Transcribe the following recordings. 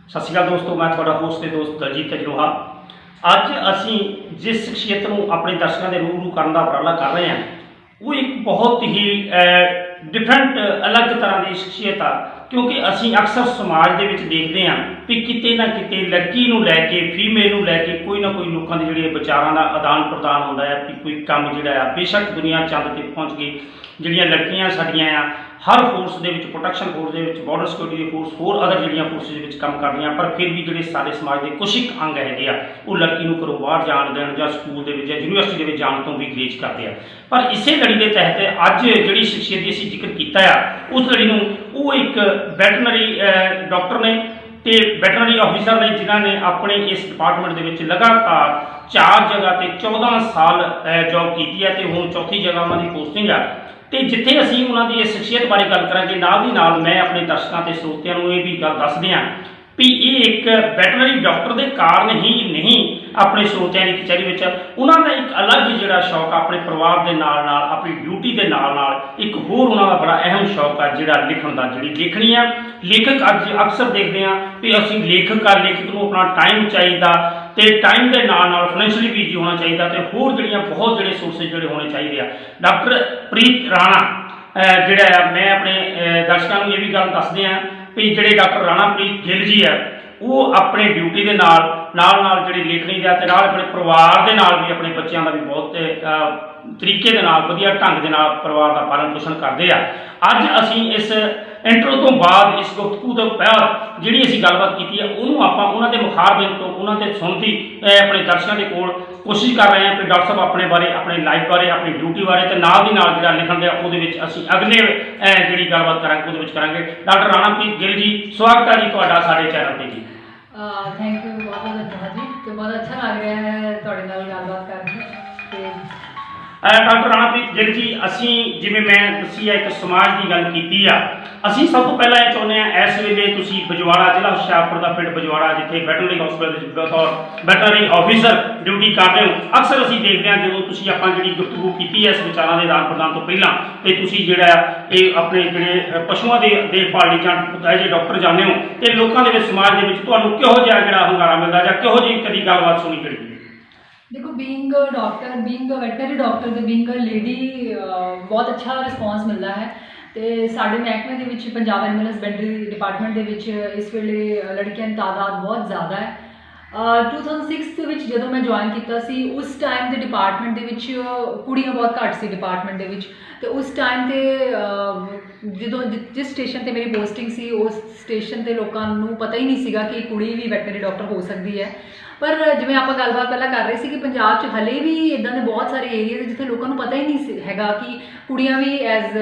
सत श्री अकाल दोस्तों, मैं थोड़ा होस्ट ते दोस्त दलजीत अजनोहा। अज असी जिस शख्सियत को अपने दर्शकों के रूबरू करने का उपराला कर रहे हैं वो एक बहुत ही डिफरेंट अलग तरह की शख्सियत आ, क्योंकि असी अक्सर समाज के देखते हैं कि किते ना किते लड़की को लैके फीमेल को लैके कोई ना कोई लोगों के जोड़े विचारों का आदान प्रदान होता है कि कोई काम जोड़ा बेशक दुनिया चंद तक पहुँच गई। जिहड़ियां लड़कियां साडियां आ हर फोर्स के प्रोटैक्शन फोर्स के बॉर्डर सिक्योरिटी फोर्स होर अदर जिहड़ियां फोर्सिस काम कर रही, पर फिर भी जोड़े सारे समाज के कुछ एक अंग है वो लड़की को घरों बाहर जान देन या स्कूल के यूनीवर्सिटी के जाने तो भी ग्रेज करते हैं। पर इसे लड़ी के तहत अज जी शख्सियत की असीं जिक्र किया उस लड़ी वो एक वैटनरी डॉक्टर ने ते वैटनरी ऑफिसर ने जिन्होंने अपने इस डिपार्टमेंट के लगातार 4 जगह पर 14 साल जॉब की है तो हुण चौथी जगह उन्होंने पोस्टिंग है। तो जिथे असीं उन्होंने इस शख्सियत बारे गल करांगे नाल दी नाल मैं अपने दर्शकों के स्रोतियों को यह भी गल दस दियां भी ये एक वैटनरी डॉक्टर के कारण ही नहीं अपने स्रोतियों की कचहरी में उन्होंने एक अलग जोड़ा शौक अपने परिवार के नाल अपनी ड्यूटी के नाल एक होर उन्होंने बड़ा अहम शौक है जोड़ा लिखण का। जी लेखनी है लेखक अज अक्सर देखते हैं भी असीं लेखक को अपना टाइम चाहिए तो टाइम के नाल फाइनैशियली बिजी होना चाहिए तो होर जड़ियाँ बहुत जोड़े सोर्सिस जोड़े होने चाहिए। डॉक्टर प्रीत राणा जोड़ा मैं अपने दर्शकों को यह भी गल दस दियाँ भी जोड़े डॉक्टर राणा प्रीत गिल जी है वो अपने ड्यूटी के नाल जी लेखनी का अपने परिवार के नाल भी अपने बच्चों का भी बहुत तरीके के नाल वधिया ढंग के नाल परिवार का पालन पोषण करते हैं। अज असीं इस इंट्रो तो बाद इस गुफ्तगू तो बाद जी असीं गलबात की है उन्होंने आप उन्होंने मुखारबिन तो उन्होंने सुनती अपने दर्शकों के कोल कोशिश कर रहे हैं कि डॉक्टर साहब अपने बारे अपनी लाइफ बारे अपनी ड्यूटी बारे तो नाल दी नाल जिहड़ा लिखण दिया वो असीं अगले जी गलबात करांगे वो करांगे। डॉक्टर राणाप्रीत गिल जी स्वागत है जी तुहाडा साडे चैनल पर जी। थैंक यू बहुत बहुत धन्यवाद जी। तो बहुत अच्छा लग रहा है तुहाडे नाल गलबात करके। डॉक्टर राणाप्रीत गिल जी असीं जिवें मैं दसी है एक समाज की गल की आ असीं सब तो पहला ये चाहुंदे हां इस वेले तुसीं बजवाड़ा जिला हुशियारपुर का पिंड बजवाड़ा जिथे वैटनरी हॉस्पिटल बतौर वैटनरी ऑफिसर ड्यूटी कर रहे हो अक्सर असीं देखते हैं जो तुसीं आपां जिहड़ी गुफ्तगू की है इस विचारां के आदान प्रदान तो पहलां ते तुसीं जिहड़ा ये अपने जिहड़े पशुओं की देखभाल जां एज ए डॉक्टर जाने हो तो लोगों के समाज के तुहानूं किहो जिहा जिहड़ा हुंगारा मिलदा जां किहो जी कदी गलबात सुनी करी? देखो being doctor being veterinary doctor ते बीइंग लेडी बहुत अच्छा रिस्पॉन्स मिलता है। तो साढ़े महकमे के विच पंजाब एनिमल हसबेंडरी डिपार्टमेंट के विच इस वेले लड़कियों की तादाद बहुत ज़्यादा है। 2006 के विच जदों मैं ज्वाइन किया सी उस टाइम के डिपार्टमेंट के विच कुड़ियां बहुत घट सी डिपार्टमेंट के विच तो उस टाइम ते जो जिस स्टेशन ते मेरी पोस्टिंग सी उस स्टेशन ते लोगों को पता ही नहीं सीगा कि कुड़ी भी वैटनरी डॉक्टर हो सकती है। पर जिवें आपां गलबात पहला कर रहे थे कि पंजाब च हले भी इदां दे बहुत सारे एरिया जिथे लोगों को पता ही नहीं हैगा कि कुड़ियां भी एज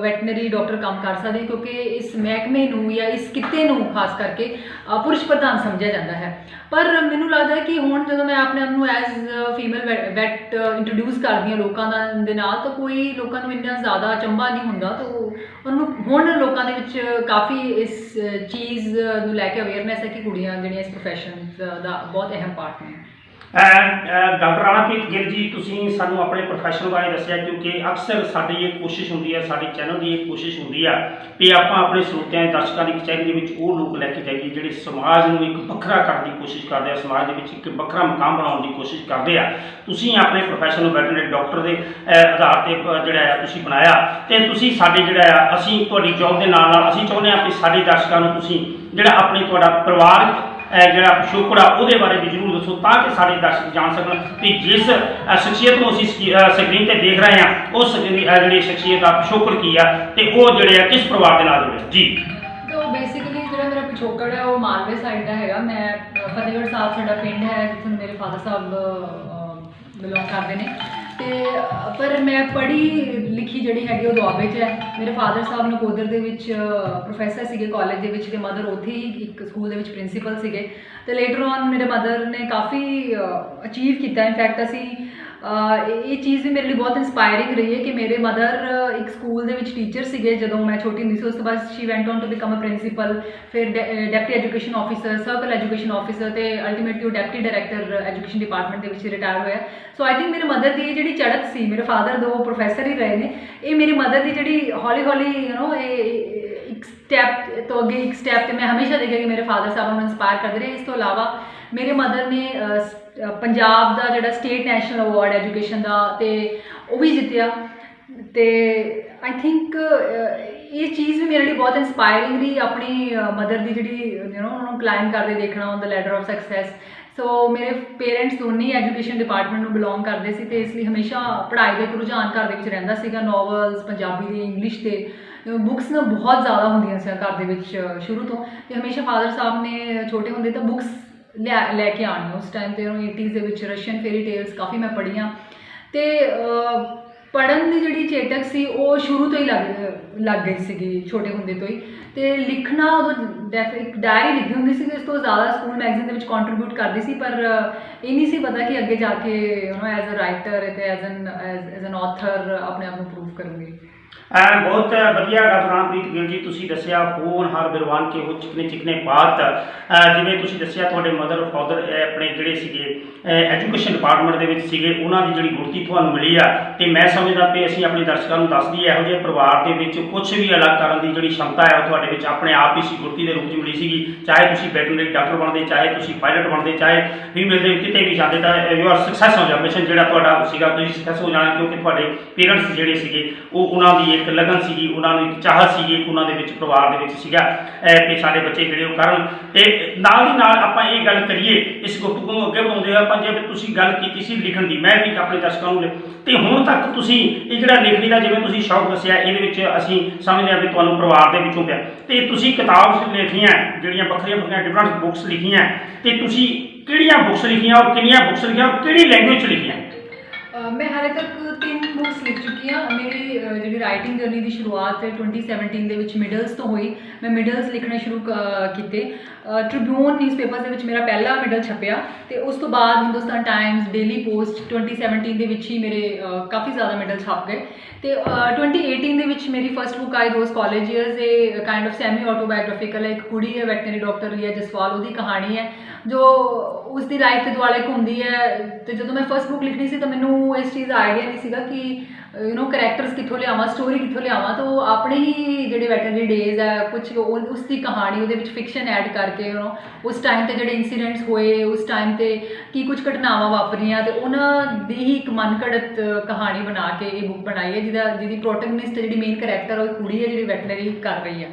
वैटनरी डॉक्टर काम कर सकते क्योंकि इस महकमे नूं या इस किते नूं खास करके पुरुष प्रधान समझा जाता है। पर मैनूं लगदा है कि हुण जदों मैं अपने आप नूं एज फीमेल वैट इंट्रोड्यूस करदी हां लोकां दे नाल तो कोई लोगों को इन्ना ज़्यादा अचंभा नहीं हुंदा। तो हुण लोगों दे विच काफ़ी इस चीज़ नूं लैके अवेयरनैस है कि कुड़ियां जिहड़ियां इस प्रोफैशन दा बहुत अहम पार्ट ने। डॉक्टर राणाप्रीत गिल जी तुसीं सानूं अपने प्रोफैशन बारे दस्सिया क्योंकि अक्सर साडी ये कोशिश होंदी है साडे चैनल की एक कोशिश होंदी है कि आपां अपने स्रोतियां दर्शकों की कचहरी दे विच वो लोग लैके जाइए जिहड़े समाज नूं एक वखरा करने की कोशिश करते हैं समाज दे विच एक वखरा मकाम बनाउण की कोशिश करते हैं। तुसीं अपने प्रोफैशन वैटनरी डॉक्टर के आधार पर जिहड़ा है तुसीं बनाया ते तुसीं साडे जिहड़ा है असीं तुहाडी जॉब के नाल नाल असीं चाहुंदे हां कि साडे दर्शकों नूं तुसीं जिहड़ा अपने तुहाडा परिवार जोड़ा पिछोकड़ वो बारे भी जरूर दसो ताकि सारे दर्शक जान सकन कि जिस शख्सियत को असीं स्क्रीन पर देख रहे हैं उस जी शख्सियत का पिछोकड़ की है तो वो जोड़े किस परिवार के नाल जुड़े जी। तो बेसिकली जो मेरा पिछोकड़ है वो मालवे साइड का है। मैं फतेहगढ़ साहब साडा पिंड है जिथे मेरे फादर साहब बिलोंग करते हैं। पर मैं पढ़ी लिखी जी है वो दुआबे है। मेरे फादर साहब नकोदर के प्रोफैसर से कॉलेज के मदर उत्थे ही एक स्कूल के प्रिंसीपल से तो लेटर ऑन मेरे मदर ने काफ़ी अचीव किया। इनफैक्ट असी ये चीज़ भी मेरे लिए बहुत इंस्पायरिंग रही है कि मेरे मदर एक स्कूल के टीचर से जो मैं छोटी होंगी उस बाद she went on to become a principal फिर deputy education officer circle education officer तो अल्टीमेटली वो डेप्टी डायरैक्टर एजुकेशन डिपार्टमेंट के रिटायर होया। सो आई थिंक मेरे मदर की जी चढ़त सी मेरे फादर दो प्रोफैसर ही रहे हैं ये मेरी मदर की जी हौली हौली यू नो एक ਸਟੈਪ ਤੋਂ ਅੱਗੇ ਇੱਕ ਸਟੈਪ ਤੇ ਮੈਂ ਹਮੇਸ਼ਾ ਦੇਖਿਆ ਕਿ ਮੇਰੇ ਫਾਦਰ ਸਾਹਿਬ ਨੂੰ ਇੰਸਪਾਇਰ ਕਰਦੇ ਰਹੇ। ਇਸ ਤੋਂ ਇਲਾਵਾ ਮੇਰੇ ਮਦਰ ਨੇ ਪੰਜਾਬ ਦਾ ਜਿਹੜਾ ਸਟੇਟ ਨੈਸ਼ਨਲ ਅਵਾਰਡ ਐਜੂਕੇਸ਼ਨ ਦਾ ਤੇ ਉਹ ਵੀ ਜਿੱਤਿਆ। ਤੇ ਆਈ ਥਿੰਕ ਇਹ ਚੀਜ਼ ਵੀ ਮੇਰੇ ਲਈ ਬਹੁਤ ਇੰਸਪਾਇਰਿੰਗ ਰਹੀ, ਆਪਣੀ ਮਦਰ ਦੀ ਜਿਹੜੀ ਉਹਨੂੰ ਕਲਾਈਮ ਕਰਦੇ ਦੇਖਣਾ on the ladder of success. So ਮੇਰੇ ਪੇਰੈਂਟਸ ਦੋਨੇ ਐਜੂਕੇਸ਼ਨ ਡਿਪਾਰਟਮੈਂਟ ਨੂੰ ਬਿਲੋਂਗ ਕਰਦੇ ਸੀ ਤੇ ਇਸ ਲਈ ਹਮੇਸ਼ਾ ਪੜ੍ਹਾਈ ਦਾ ਇੱਕ ਰੁਝਾਨ ਘਰ ਦੇ ਵਿੱਚ ਰਹਿੰਦਾ ਸੀਗਾ। ਨੋਵਲਸ ਪੰਜਾਬੀ ਦੇ, ਇੰਗਲਿਸ਼ ਦੇ, ਬੁੱਕਸ ਨਾ ਬਹੁਤ ਜ਼ਿਆਦਾ ਹੁੰਦੀਆਂ ਸੀ ਘਰ ਦੇ ਵਿੱਚ ਸ਼ੁਰੂ ਤੋਂ। ਤੇ ਹਮੇਸ਼ਾ ਫਾਦਰ ਸਾਹਿਬ ਨੇ ਛੋਟੇ ਹੁੰਦੇ ਤਾਂ ਬੁੱਕਸ ਲੈ ਕੇ ਆਉਣੀ। ਉਸ ਟਾਈਮ ਤੇ 80s ਦੇ ਵਿੱਚ ਰਸ਼ੀਅਨ ਫੇਰੀ ਟੇਲਸ ਕਾਫੀ ਮੈਂ ਪੜ੍ਹੀਆਂ ਤੇ ਪੜ੍ਹਨ ਦੀ ਜਿਹੜੀ ਚੇਟਕ ਸੀ ਉਹ ਸ਼ੁਰੂ ਤੋਂ ਹੀ ਲੱਗ ਗਈ ਸੀਗੀ, ਛੋਟੇ ਹੁੰਦੇ ਤੋਂ ਹੀ। ਤੇ ਲਿਖਣਾ ਉਦੋਂ ਇੱਕ ਡਾਇਰੀ ਲਿਖੀ ਹੁੰਦੀ ਸੀ, ਇਸ ਤੋਂ ਜ਼ਿਆਦਾ ਸਕੂਲ ਮੈਗਜ਼ੀਨ ਦੇ ਵਿੱਚ ਕੰਟਰੀਬਿਊਟ ਕਰਦੀ ਸੀ, ਪਰ ਇਹ ਨਹੀਂ ਸੀ ਪਤਾ ਕਿ ਅੱਗੇ ਜਾ ਕੇ ਐਜ਼ ਅ ਰਾਈਟਰ ਅਤੇ ਐਜ਼ ਐਨ ਆਥਰ ਆਪਣੇ ਆਪ ਨੂੰ ਪ੍ਰੂਵ ਕਰੂੰਗੀ। बहुत ਵਧੀਆ डॉक्टर रामप्रीत ਗਿੱਲ ਜੀ, ਤੁਸੀਂ ਦੱਸਿਆ ਹੋਣਹਾਰ ਬਿਰਵਾਨ ਕੇ ਹੋ ਚਿਕਨੇ ਚਿਕਨੇ ਬਾਤ। ਜਿਵੇਂ ਤੁਸੀਂ ਦੱਸਿਆ ਤੁਹਾਡੇ ਮਦਰ ਫਾਦਰ ਆਪਣੇ ਜਿਹੜੇ ਸੀਗੇ ਐਜੂਕੇਸ਼ਨ ਡਿਪਾਰਟਮੈਂਟ ਦੇ ਵਿੱਚ ਸੀਗੇ, ਉਹਨਾਂ ਦੀ ਜਿਹੜੀ ਗੁਰਤੀ ਤੁਹਾਨੂੰ ਮਿਲੀ ਆ। ਤੇ ਮੈਂ ਸਮਝਦਾ ਕਿ ਅਸੀਂ ਆਪਣੇ ਦਰਸ਼ਕਾਂ ਨੂੰ ਦੱਸ ਦਈਏ ਇਹੋ ਜਿਹੇ ਪਰਿਵਾਰ ਦੇ ਵਿੱਚ ਕੁਝ ਵੀ ਅਲੱਗ ਕਰਨ ਦੀ ਜਿਹੜੀ ਸ਼ਮਤਾ ਹੈ ਉਹ ਤੁਹਾਡੇ ਵਿੱਚ ਆਪਣੇ ਆਪ ਹੀ ਸੀ, ਗੁਰਤੀ ਦੇ ਰੂਪ 'ਚ ਮਿਲੀ ਸੀਗੀ। ਚਾਹੇ ਤੁਸੀਂ ਵੈਟਰਨਰੀ ਡਾਕਟਰ ਬਣਦੇ, ਚਾਹੇ ਤੁਸੀਂ ਪਾਇਲਟ ਬਣਦੇ, ਚਾਹੇ ਫੀਮੇਲ ਦੇ ਕਿਤੇ ਵੀ ਜਾਂਦੇ ਤਾਂ ਯੂ ਆਰ ਸਕਸੈਸ ਹੋ ਜਾਣਾ। ਮਿਸ਼ਨ ਜਿਹੜਾ ਤੁਹਾਡਾ ਸੀਗਾ ਤੁਸੀਂ ਸਕਸੈਸ ਹੋ ਜਾਣਾ, ਕਿਉਂਕਿ ਤੁਹਾਡੇ ਪੇਰੈਂਟਸ ਜਿਹੜੇ ਸੀਗੇ ਉਹਨਾਂ ਦੀ ਇੱਕ ਲਗਨ ਸੀਗੀ, ਉਹਨਾਂ ਨੂੰ ਇੱਕ ਚਾਹਤ ਸੀਗੀ, ਉਹਨਾਂ ਦੇ ਵਿੱਚ ਪਰਿਵਾਰ ਦੇ ਵਿੱਚ ਸੀਗਾ ਕਿ ਸਾਡੇ ਬੱਚੇ ਜਿਹੜੇ ਉਹ ਕਰਨ। ਤੇ ਨਾਲ ਦੀ ਨਾਲ ਆਪਾਂ ਇਹ ਗੱਲ ਕਰੀਏ ਇਸ ਗੁਫ਼ਤਗੂ ਨੂੰ ਅੱਗੇ ਵਧਾਉਂਦੇ ਹੋਏ, ਆਪਾਂ ਜਿਵੇਂ ਤੁਸੀਂ ਗੱਲ ਕੀਤੀ ਸੀ ਲਿਖਣ ਦੀ, ਮੈਂ ਵੀ ਆਪਣੇ ਦਰਸ਼ਕਾਂ ਨੂੰ ਤੇ ਹੁਣ ਤੱਕ ਤੁਸੀਂ ਇਹ ਜਿਹੜਾ ਲਿਖਣੀ ਦਾ ਜਿਵੇਂ ਤੁਸੀਂ ਸ਼ੌਕ ਦੱਸਿਆ, ਇਹਦੇ ਵਿੱਚ ਅਸੀਂ ਸਮਝਦੇ ਹਾਂ ਵੀ ਤੁਹਾਨੂੰ ਪਰਿਵਾਰ ਦੇ ਵਿੱਚੋਂ ਪਿਆ। ਤੇ ਤੁਸੀਂ ਕਿਤਾਬ ਲਿਖੀਆਂ ਜਿਹੜੀਆਂ ਵੱਖਰੀਆਂ ਵੱਖਰੀਆਂ ਡਿਫਰੈਂਟ ਬੁੱਕਸ ਲਿਖੀਆਂ, ਤੇ ਤੁਸੀਂ ਕਿਹੜੀਆਂ ਬੁੱਕਸ ਲਿਖੀਆਂ ਔਰ ਕਿੰਨੀਆਂ ਬੁੱਕਸ ਲਿਖੀਆਂ ਔਰ ਕਿਹੜੀ ਲੈਂਗੁਏਜ 'ਚ ਲਿਖੀਆਂ? ਮੈਂ ਹਾਲੇ ਤੱਕ 3 ਬੁੱਕਸ ਲਿਖ ਚੁੱਕੀ ਹਾਂ। ਮੇਰੀ ਜਿਹੜੀ ਰਾਈਟਿੰਗ ਜਰਨੀ ਦੀ ਸ਼ੁਰੂਆਤ 2017 ਦੇ ਵਿੱਚ ਮਿਡਲਸ ਤੋਂ ਹੋਈ। ਮੈਂ ਮਿਡਲਸ ਲਿਖਣੇ ਸ਼ੁਰੂ ਕੀਤੇ। ਟ੍ਰਿਬਿਊਨ ਨਿਊਜ਼ਪੇਪਰ ਦੇ ਵਿੱਚ ਮੇਰਾ ਪਹਿਲਾ ਮਿਡਲ ਛਪਿਆ ਤੇ ਉਸ ਤੋਂ ਬਾਅਦ ਹਿੰਦੁਸਤਾਨ ਟਾਈਮਸ, ਡੇਲੀ ਪੋਸਟ 2017 ਦੇ ਵਿੱਚ ਹੀ ਮੇਰੇ ਕਾਫੀ ਜ਼ਿਆਦਾ ਮਿਡਲ ਛਪ ਗਏ। ਤੇ 2018 ਦੇ ਵਿੱਚ ਮੇਰੀ first book I those college years. ਇਹ ਕਾਈਂਡ ਆਫ ਸੈਮੀ ਆਟੋਬਾਇਓਗ੍ਰਾਫਿਕਲ ਹੈ। ਇੱਕ ਕੁੜੀ ਹੈ ਵੈਟਰਨਰੀ ਡਾਕਟਰ ਰੀਆ ਜਸਵਾਲ, ਉਹਦੀ ਕਹਾਣੀ ਹੈ ਜੋ ਉਸ ਦੀ ਲਾਈਫ ਦੇ ਦੁਆਲੇ ਘੁੰਮਦੀ ਹੈ। ਤੇ ਜਦੋਂ ਮੈਂ ਫਸਟ ਬੁੱਕ ਲਿਖਣੀ ਸੀ ਤਾਂ ਮੈਨੂੰ ਇਸ ਚੀਜ਼ ਦਾ ਆਈਡੀਆ ਨਹੀਂ ਸੀਗਾ ਕਿ ਕਰੈਕਟਰਸ ਕਿੱਥੋਂ ਲਿਆਵਾਂ, ਸਟੋਰੀ ਕਿੱਥੋਂ ਲਿਆਵਾਂ। ਤਾਂ ਉਹ ਆਪਣੇ ਹੀ ਜਿਹੜੇ ਵੈਟਰਨਰੀ ਡੇਜ਼ ਹੈ ਕੁਛ ਉਸ ਦੀ ਕਹਾਣੀ ਉਹਦੇ ਵਿੱਚ ਫਿਕਸ਼ਨ ਐਡ ਕਰਕੇ ਉਸ ਟਾਈਮ 'ਤੇ ਜਿਹੜੇ ਇੰਸੀਡੈਂਟਸ ਹੋਏ, ਉਸ ਟਾਈਮ 'ਤੇ ਕੀ ਕੁਝ ਘਟਨਾਵਾਂ ਵਾਪਰੀਆਂ, ਤੇ ਉਹਨਾਂ ਦੀ ਹੀ ਇੱਕ ਮਨਘੜਤ ਕਹਾਣੀ ਬਣਾ ਕੇ ਇਹ ਬੁੱਕ ਬਣਾਈ ਹੈ, ਜਿਹਦੀ ਪ੍ਰੋਟੈਗਨਿਸਟ ਜਿਹੜੀ ਮੇਨ ਕਰੈਕਟਰ ਉਹ ਕੁੜੀ ਹੈ ਜਿਹੜੀ ਵੈਟਰਨਰੀ ਕਰ ਰਹੀ ਹੈ।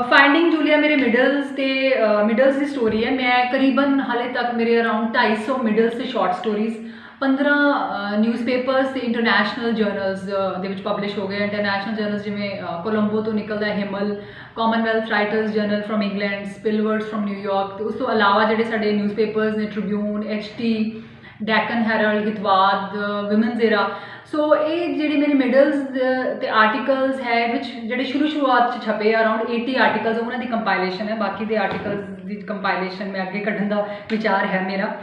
ਫਾਈਂਡਿੰਗ ਜੂਲੀਆ ਮੇਰੇ ਮਿਡਲਸ ਦੀ ਸਟੋਰੀ ਹੈ। ਮੈਂ ਕਰੀਬਨ ਹਾਲੇ ਤੱਕ ਮੇਰੇ ਅਰਾਊਂਡ 250 ਮਿਡਲਸ ਤੇ ਸ਼ਾਰਟ ਸਟੋਰੀਜ਼ 15 ਨਿਊਜ਼ਪੇਪਰਸ ਤੇ ਇੰਟਰਨੈਸ਼ਨਲ ਜਰਨਲਸ ਦੇ ਵਿੱਚ ਪਬਲਿਸ਼ ਹੋ ਗਏ। ਇੰਟਰਨੈਸ਼ਨਲ ਜਰਨਲਸ ਜਿਵੇਂ ਕੋਲੰਬੋ ਤੋਂ ਨਿਕਲਦਾ ਹੈ Himal, Commonwealth writers journal from England, Spillwords from New York. ਤੇ ਉਸ ਤੋਂ ਇਲਾਵਾ ਜਿਹੜੇ ਸਾਡੇ ਨਿਊਜ਼ਪੇਪਰਸ ਨੇ Tribune, HT, Deccan Herald, Hitavada, women's era. So ਇਹ ਜਿਹੜੀ ਮੇਰੀ ਮਿਡਲਸ ਤੇ ਆਰਟੀਕਲਸ ਹੈ ਵਿੱਚ ਜਿਹੜੇ ਸ਼ੁਰੂਆਤ 'ਚ ਛਪੇ ਅਰਾਊਂਡ 80 ਆਰਟੀਕਲਸ, ਉਹਨਾਂ ਦੀ ਕੰਪਾਈਲੇਸ਼ਨ ਹੈ। ਬਾਕੀ ਦੇ ਆਰਟੀਕਲਸ ਦੀ ਕੰਪਾਈਲੇਸ਼ਨ ਮੈਂ ਅੱਗੇ ਕੱਢਣ ਦਾ ਵਿਚਾਰ ਹੈ ਮੇਰਾ।